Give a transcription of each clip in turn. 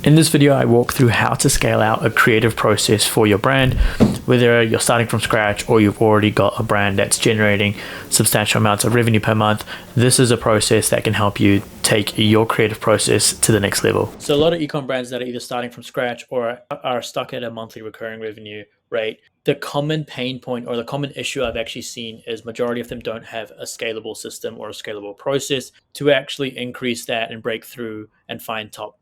In this video, I walk through how to scale out a creative process for your brand, whether you're starting from scratch or you've already got a brand that's generating substantial amounts of revenue per month. This is a process that can help you take your creative process to the next level. So a lot of ecom brands that are either starting from scratch or are stuck at a monthly recurring revenue rate, the common pain point or the common issue I've actually seen is majority of them don't have a scalable system or a scalable process to actually increase that and break through and find top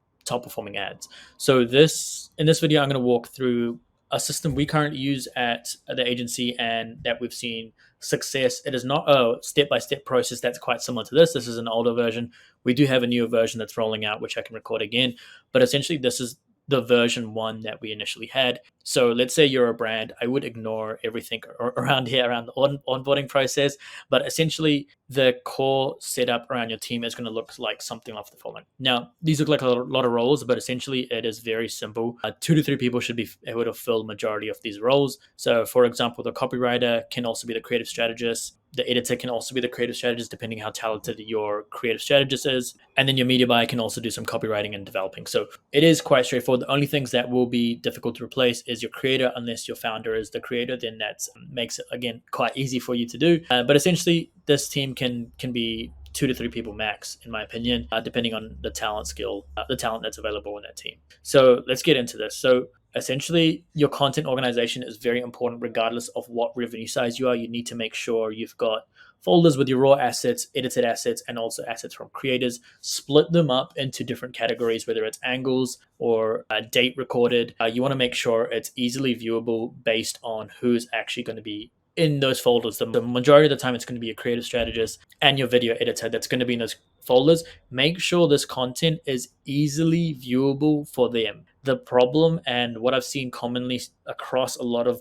performing ads. So in this video, I'm going to walk through a system we currently use at the agency and that we've seen success. It is not a step-by-step process that's quite similar to this. This is an older version. We do have a newer version that's rolling out, which I can record again. But essentially, this is the version 1 that we initially had. So let's say you're a brand. I would ignore everything around here, around the onboarding process. But essentially, the core setup around your team is going to look like something like the following. Now, these look like a lot of roles, but essentially it is very simple. 2 to 3 people should be able to fill the majority of these roles. So for example, the copywriter can also be the creative strategist. The editor can also be the creative strategist, depending how talented your creative strategist is. And then your media buyer can also do some copywriting and developing. So it is quite straightforward. The only things that will be difficult to replace is your creator, unless your founder is the creator, then that makes it, again, quite easy for you to do. But essentially, this team can be 2 to 3 people max, in my opinion, depending on the talent that's available in that team. So let's get into this. So essentially, your content organization is very important regardless of what revenue size you are. You need to make sure you've got folders with your raw assets, edited assets, and also assets from creators. Split them up into different categories, whether it's angles or date recorded. You want to make sure it's easily viewable based on who's actually going to be in those folders. The majority of the time, it's going to be a creative strategist and your video editor that's going to be in those folders. Make sure this content is easily viewable for them. The problem, and what I've seen commonly across a lot of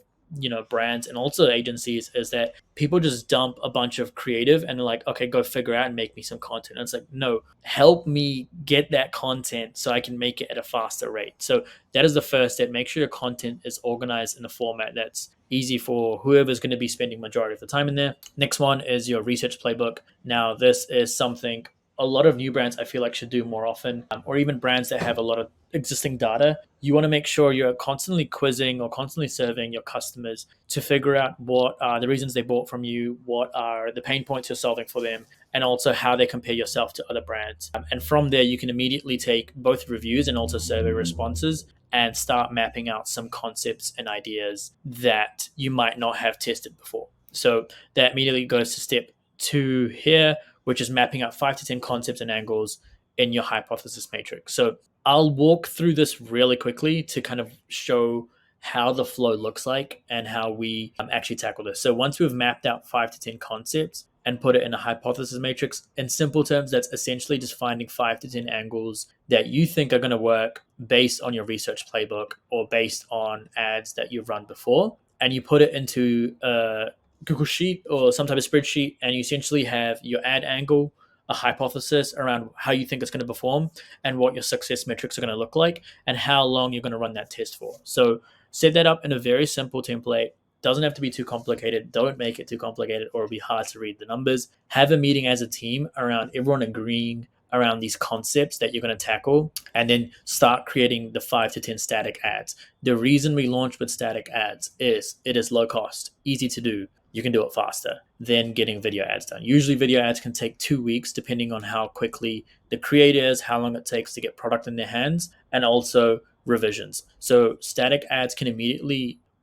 brands and also agencies, is that people just dump a bunch of creative and they're like, okay, go figure out and make me some content. And it's like, no, help me get that content so I can make it at a faster rate. So that is the first step. Make sure your content is organized in a format that's easy for whoever's going to be spending majority of the time in there. Next one is your research playbook. Now, this is something a lot of new brands I feel like should do more often, or even brands that have a lot of existing data. You want to make sure you're constantly quizzing or constantly surveying your customers to figure out what are the reasons they bought from you, what are the pain points you're solving for them, and also how they compare yourself to other brands. And from there, you can immediately take both reviews and also survey responses and start mapping out some concepts and ideas that you might not have tested before. So that immediately goes to step 2 here, which is mapping out 5 to 10 concepts and angles in your hypothesis matrix. So I'll walk through this really quickly to kind of show how the flow looks like and how we actually tackle this. So once we've mapped out 5 to 10 concepts and put it in a hypothesis matrix, in simple terms, that's essentially just finding 5 to 10 angles that you think are going to work based on your research playbook or based on ads that you've run before. And you put it into a Google Sheet or some type of spreadsheet, and you essentially have your ad angle, a hypothesis around how you think it's going to perform and what your success metrics are going to look like and how long you're going to run that test for. So set that up in a very simple template. Doesn't have to be too complicated. Don't make it too complicated or it'll be hard to read the numbers. Have a meeting as a team around everyone agreeing around these concepts that you're going to tackle, and then start creating the 5 to 10 static ads. The reason we launched with static ads is it is low cost, easy to do. You can do it faster than getting video ads done. Usually video ads can take 2 weeks, depending on how quickly the creator is, how long it takes to get product in their hands, and also revisions. So static ads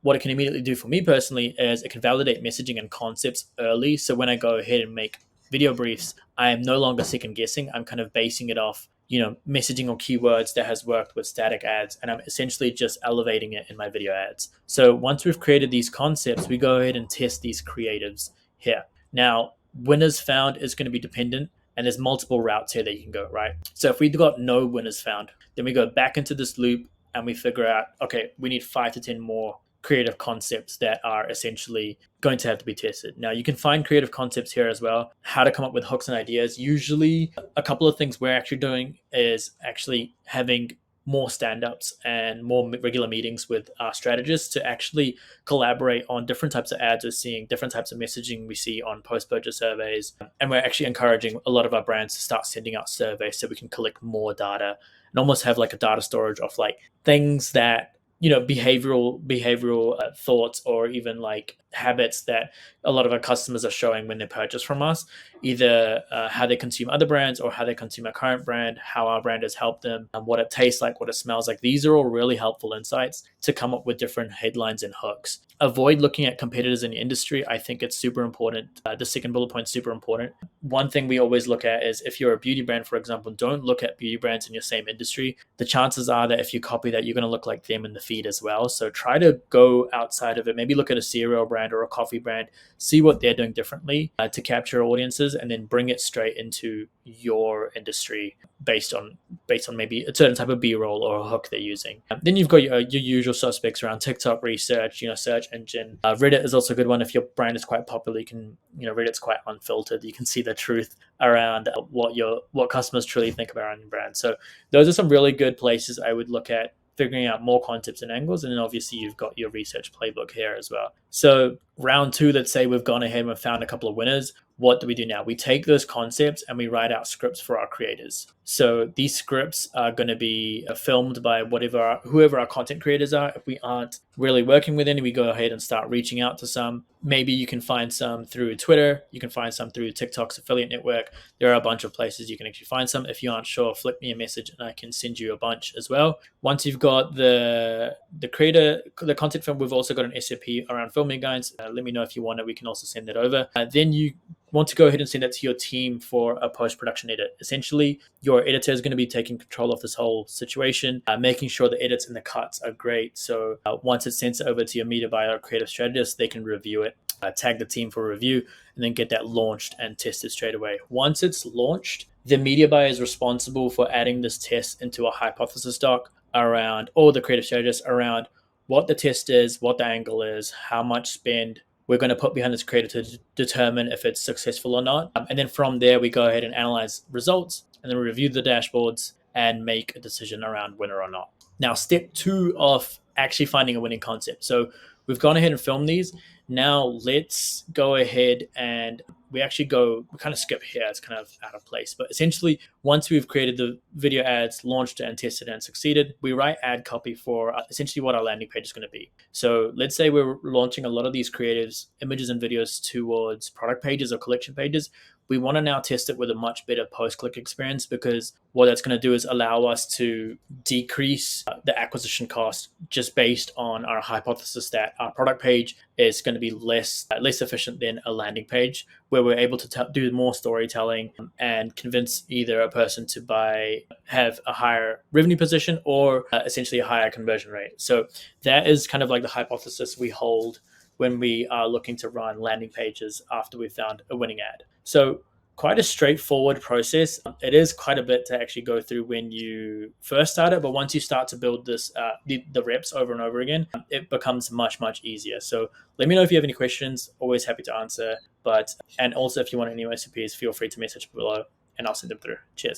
what it can immediately do for me personally is it can validate messaging and concepts early. So when I go ahead and make video briefs, I am no longer second guessing. I'm kind of basing it off, messaging or keywords that has worked with static ads, and I'm essentially just elevating it in my video ads. So once we've created these concepts, we go ahead and test these creatives here. Now, winners found is going to be dependent, and there's multiple routes here that you can go, right? So if we got no winners found, then we go back into this loop and we figure out, okay, we need 5 to 10 more creative concepts that are essentially going to have to be tested. Now, you can find creative concepts here as well, how to come up with hooks and ideas. Usually, a couple of things we're actually doing is actually having more stand-ups and more regular meetings with our strategists to actually collaborate on different types of ads we're seeing, different types of messaging we see on post-purchase surveys. And we're actually encouraging a lot of our brands to start sending out surveys so we can collect more data and almost have like a data storage of like things that, behavioral thoughts or even like habits that a lot of our customers are showing when they purchase from us, either how they consume other brands or how they consume our current brand, how our brand has helped them, what it tastes like, what it smells like. These are all really helpful insights to come up with different headlines and hooks. Avoid looking at competitors in the industry. I think it's super important. The second bullet point is super important. One thing we always look at is if you're a beauty brand, for example, don't look at beauty brands in your same industry. The chances are that if you copy that, you're going to look like them in the feed as well. So try to go outside of it. Maybe look at a cereal brand or a coffee brand, see what they're doing differently to capture audiences, and then bring it straight into your industry based on maybe a certain type of B-roll or a hook they're using. Then you've got your usual suspects around TikTok research, search engine. Reddit is also a good one. If your brand is quite popular, you can, Reddit's quite unfiltered. You can see the truth around what customers truly think about your brand. So those are some really good places I would look at figuring out more concepts and angles. And then obviously you've got your research playbook here as well. So round two, let's say we've gone ahead and we've found a couple of winners. What do we do now? We take those concepts and we write out scripts for our creators. So these scripts are going to be filmed by whoever our content creators are. If we aren't really working with any, we go ahead and start reaching out to some. Maybe you can find some through Twitter. You can find some through TikTok's affiliate network. There are a bunch of places you can actually find some. If you aren't sure, flick me a message and I can send you a bunch as well. Once you've got the content film, we've also got an SOP around filming guides. Let me know if you want it. We can also send that over. Then you want to go ahead and send that to your team for a post-production edit. Essentially, your editor is going to be taking control of this whole situation, making sure the edits and the cuts are great. So once it's sent over to your media buyer or creative strategist, they can review it, tag the team for review, and then get that launched and tested straight away. Once it's launched, the media buyer is responsible for adding this test into a hypothesis doc around, or the creative strategist around what the test is, what the angle is, how much spend we're going to put behind this creator to determine if it's successful or not. And then from there, we go ahead and analyze results and then review the dashboards and make a decision around winner or not. Now, step two of actually finding a winning concept. So we've gone ahead and filmed these. Now let's go ahead and we kind of skip here. It's kind of out of place. But essentially, once we've created the video ads, launched it and tested and succeeded, we write ad copy for essentially what our landing page is going to be. So let's say we're launching a lot of these creatives, images and videos towards product pages or collection pages. We want to now test it with a much better post-click experience, because what that's going to do is allow us to decrease the acquisition cost just based on our hypothesis that our product page is going to be less efficient than a landing page, where we're able to do more storytelling and convince either a person to have a higher revenue position or essentially a higher conversion rate. So that is kind of like the hypothesis we hold when we are looking to run landing pages after we've found a winning ad. So quite a straightforward process. It is quite a bit to actually go through when you first start it, but once you start to build this, the reps over and over again, it becomes much, much easier. So let me know if you have any questions. Always happy to answer. And also if you want any recipes, feel free to message below and I'll send them through. Cheers.